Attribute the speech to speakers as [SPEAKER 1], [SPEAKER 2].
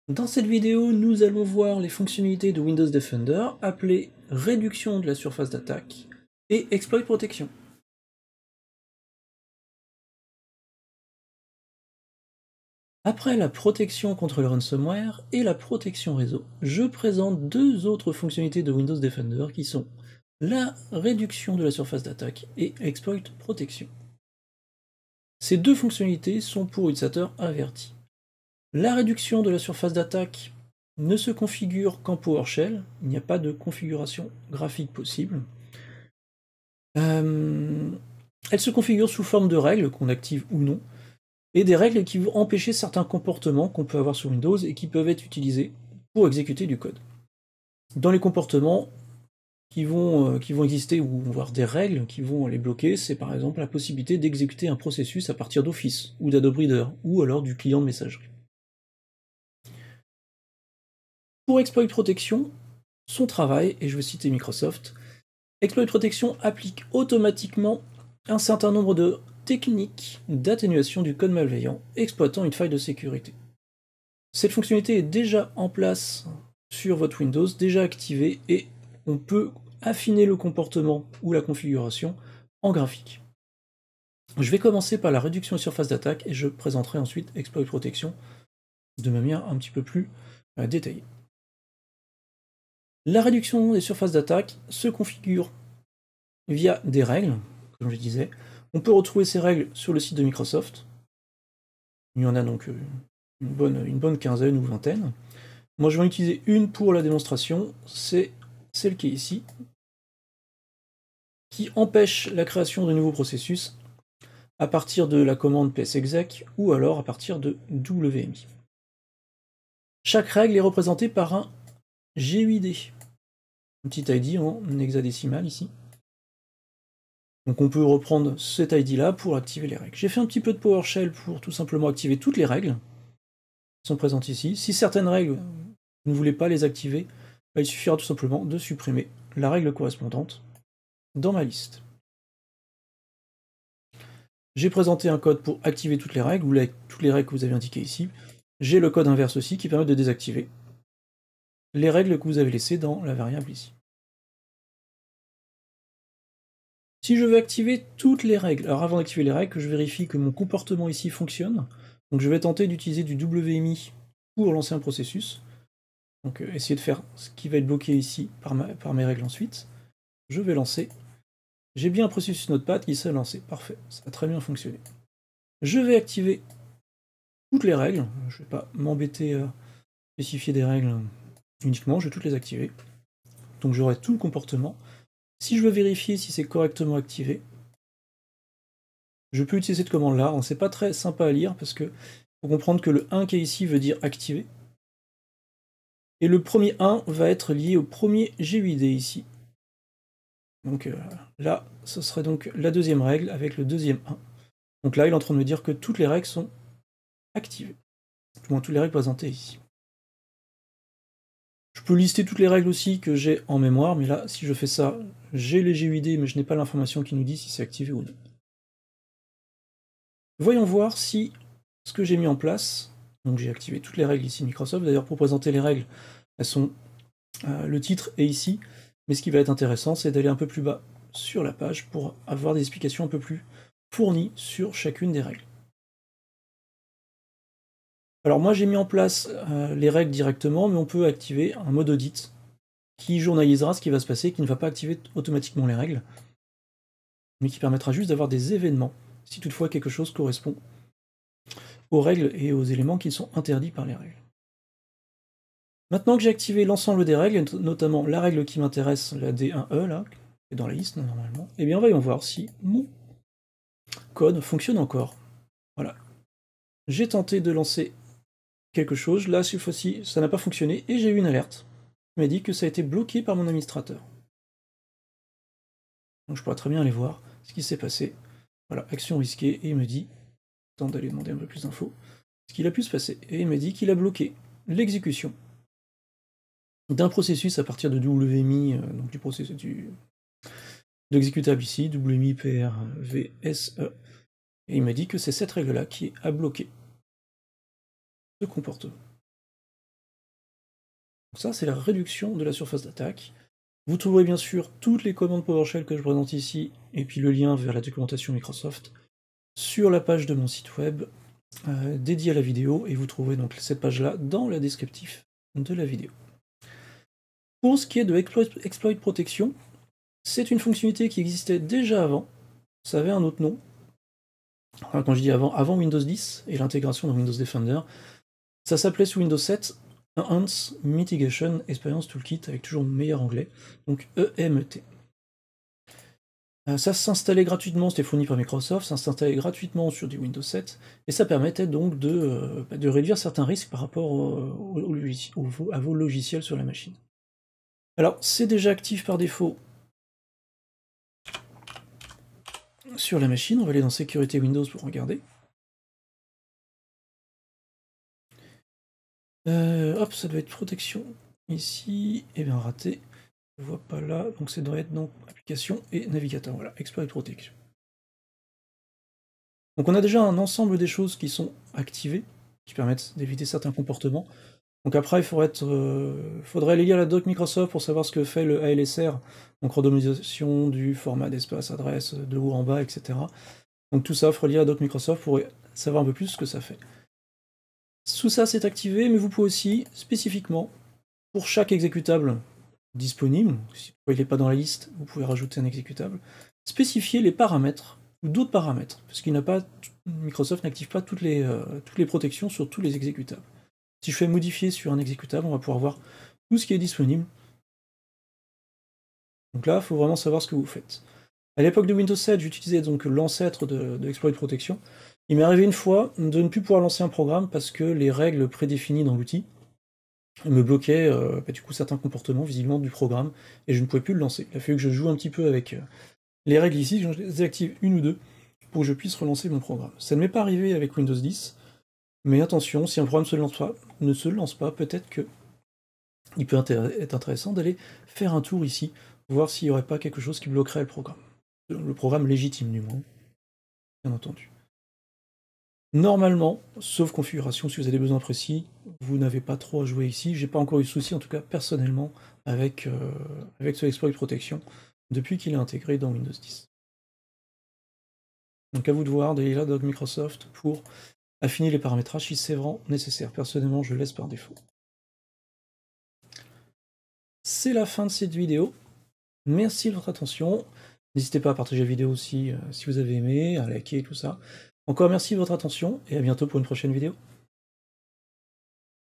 [SPEAKER 1] Dans cette vidéo, nous allons voir les fonctionnalités de Windows Defender appelées réduction de la surface d'attaque et exploit protection. Après la protection contre le ransomware et la protection réseau, je présente deux autres fonctionnalités de Windows Defender qui sont la réduction de la surface d'attaque et exploit protection. Ces deux fonctionnalités sont pour utilisateurs avertis. La réduction de la surface d'attaque ne se configure qu'en PowerShell, il n'y a pas de configuration graphique possible. Elle se configure sous forme de règles, qu'on active ou non, et des règles qui vont empêcher certains comportements qu'on peut avoir sur Windows et qui peuvent être utilisés pour exécuter du code. Dans les comportements qui vont exister ou voir des règles qui vont les bloquer, c'est par exemple la possibilité d'exécuter un processus à partir d'Office ou d'Adobe Reader ou alors du client de messagerie. Pour Exploit Protection, son travail, et je vais citer Microsoft, Exploit Protection applique automatiquement un certain nombre de techniques d'atténuation du code malveillant exploitant une faille de sécurité. Cette fonctionnalité est déjà en place sur votre Windows, déjà activée, et on peut affiner le comportement ou la configuration en graphique. Je vais commencer par la réduction de surface d'attaque et je présenterai ensuite Exploit Protection de manière un petit peu plus détaillée. La réduction des surfaces d'attaque se configure via des règles, comme je disais. On peut retrouver ces règles sur le site de Microsoft. Il y en a donc une bonne quinzaine ou vingtaine. Moi je vais en utiliser une pour la démonstration, c'est celle qui est ici, qui empêche la création de nouveaux processus à partir de la commande psexec ou alors à partir de WMI. Chaque règle est représentée par un G8D, un petit ID en hexadécimal ici. Donc on peut reprendre cet ID là pour activer les règles. J'ai fait un petit peu de PowerShell pour tout simplement activer toutes les règles qui sont présentes ici. Si certaines règles, vous ne voulez pas les activer, il suffira tout simplement de supprimer la règle correspondante dans ma liste. J'ai présenté un code pour activer toutes les règles, ou toutes les règles que vous avez indiquées ici. J'ai le code inverse aussi qui permet de désactiver les règles que vous avez laissées dans la variable ici. Si je veux activer toutes les règles, alors avant d'activer les règles, je vérifie que mon comportement ici fonctionne. Donc je vais tenter d'utiliser du WMI pour lancer un processus. Donc essayer de faire ce qui va être bloqué ici par mes règles ensuite. Je vais lancer. J'ai bien un processus Notepad qui s'est lancé. Parfait, ça a très bien fonctionné. Je vais activer toutes les règles. Je ne vais pas m'embêter à spécifier des règles uniquement, je vais toutes les activer. Donc j'aurai tout le comportement. Si je veux vérifier si c'est correctement activé, je peux utiliser cette commande-là. C'est pas très sympa à lire parce que faut comprendre que le 1 qui est ici veut dire activer. Et le premier 1 va être lié au premier G8D ici. Donc là, ce serait donc la deuxième règle avec le deuxième 1. Donc là, il est en train de me dire que toutes les règles sont activées. Du moins, toutes les règles présentées ici. Je peux lister toutes les règles aussi que j'ai en mémoire, mais là, si je fais ça, j'ai les G8D, mais je n'ai pas l'information qui nous dit si c'est activé ou non. Voyons voir si ce que j'ai mis en place, donc j'ai activé toutes les règles ici Microsoft, d'ailleurs pour présenter les règles, elles sont, le titre est ici, mais ce qui va être intéressant, c'est d'aller un peu plus bas sur la page pour avoir des explications un peu plus fournies sur chacune des règles. Alors moi j'ai mis en place les règles directement, mais on peut activer un mode audit qui journalisera ce qui va se passer, qui ne va pas activer automatiquement les règles, mais qui permettra juste d'avoir des événements, si toutefois quelque chose correspond aux règles et aux éléments qui sont interdits par les règles. Maintenant que j'ai activé l'ensemble des règles, notamment la règle qui m'intéresse, la D1E, là, qui est dans la liste normalement, eh bien voyons voir si mon code fonctionne encore. Voilà. J'ai tenté de lancer quelque chose, là cette fois-ci ça n'a pas fonctionné, et j'ai eu une alerte qui m'a dit que ça a été bloqué par mon administrateur. Donc je pourrais très bien aller voir ce qui s'est passé. Voilà, action risquée, et il me dit, temps d'aller demander un peu plus d'infos, ce qu'il a pu se passer. Et il m'a dit qu'il a bloqué l'exécution d'un processus à partir de WMI, donc du processus de l'exécutable ici, WMI PRVSE, et il m'a dit que c'est cette règle-là qui a bloqué ce comportement. Ça, c'est la réduction de la surface d'attaque. Vous trouverez bien sûr toutes les commandes PowerShell que je présente ici, et puis le lien vers la documentation Microsoft, sur la page de mon site web dédiée à la vidéo, et vous trouverez donc cette page-là dans le descriptif de la vidéo. Pour ce qui est de Exploit Protection, c'est une fonctionnalité qui existait déjà avant, ça avait un autre nom. Enfin, quand je dis avant Windows 10 et l'intégration dans Windows Defender, ça s'appelait sous Windows 7 Enhanced Mitigation Experience Toolkit, avec toujours le meilleur anglais, donc EMT. Ça s'installait gratuitement, c'était fourni par Microsoft, ça s'installait gratuitement sur du Windows 7, et ça permettait donc de réduire certains risques par rapport à vos logiciels sur la machine. Alors, c'est déjà actif par défaut sur la machine, on va aller dans Sécurité Windows pour regarder. Hop, ça doit être protection ici, et bien raté, je vois pas là, donc ça doit être dans application et navigateur, voilà, Exploit Protection. Donc on a déjà un ensemble des choses qui sont activées, qui permettent d'éviter certains comportements. Donc après, il faudrait aller lire la doc Microsoft pour savoir ce que fait le ALSR, donc randomisation du format d'espace adresse de haut en bas, etc. Donc tout ça, il faudrait lire la doc Microsoft pour savoir un peu plus ce que ça fait. Sous ça, c'est activé, mais vous pouvez aussi, spécifiquement, pour chaque exécutable disponible, si il n'est pas dans la liste, vous pouvez rajouter un exécutable, spécifier les paramètres, ou d'autres paramètres, parce qu'il n'a pas, Microsoft n'active pas toutes les protections sur tous les exécutables. Si je fais modifier sur un exécutable, on va pouvoir voir tout ce qui est disponible. Donc là, il faut vraiment savoir ce que vous faites. À l'époque de Windows 7, j'utilisais donc l'ancêtre de Exploit Protection. Il m'est arrivé une fois de ne plus pouvoir lancer un programme parce que les règles prédéfinies dans l'outil me bloquaient du coup certains comportements visiblement du programme, et je ne pouvais plus le lancer. Il a fallu que je joue un petit peu avec les règles ici, je les active une ou deux, pour que je puisse relancer mon programme. Ça ne m'est pas arrivé avec Windows 10, mais attention, si un programme ne se lance pas, peut-être que il peut être intéressant d'aller faire un tour ici, voir s'il n'y aurait pas quelque chose qui bloquerait le programme. Le programme légitime du moins, bien entendu. Normalement, sauf configuration, si vous avez des besoins précis, vous n'avez pas trop à jouer ici. J'ai pas encore eu de souci, en tout cas personnellement, avec ce Exploit Protection, depuis qu'il est intégré dans Windows 10. Donc à vous de voir, d'aller là dans Microsoft pour affiner les paramétrages si c'est vraiment nécessaire. Personnellement, je laisse par défaut. C'est la fin de cette vidéo. Merci de votre attention. N'hésitez pas à partager la vidéo aussi si vous avez aimé, à liker, tout ça. Encore merci de votre attention, et à bientôt pour une prochaine vidéo.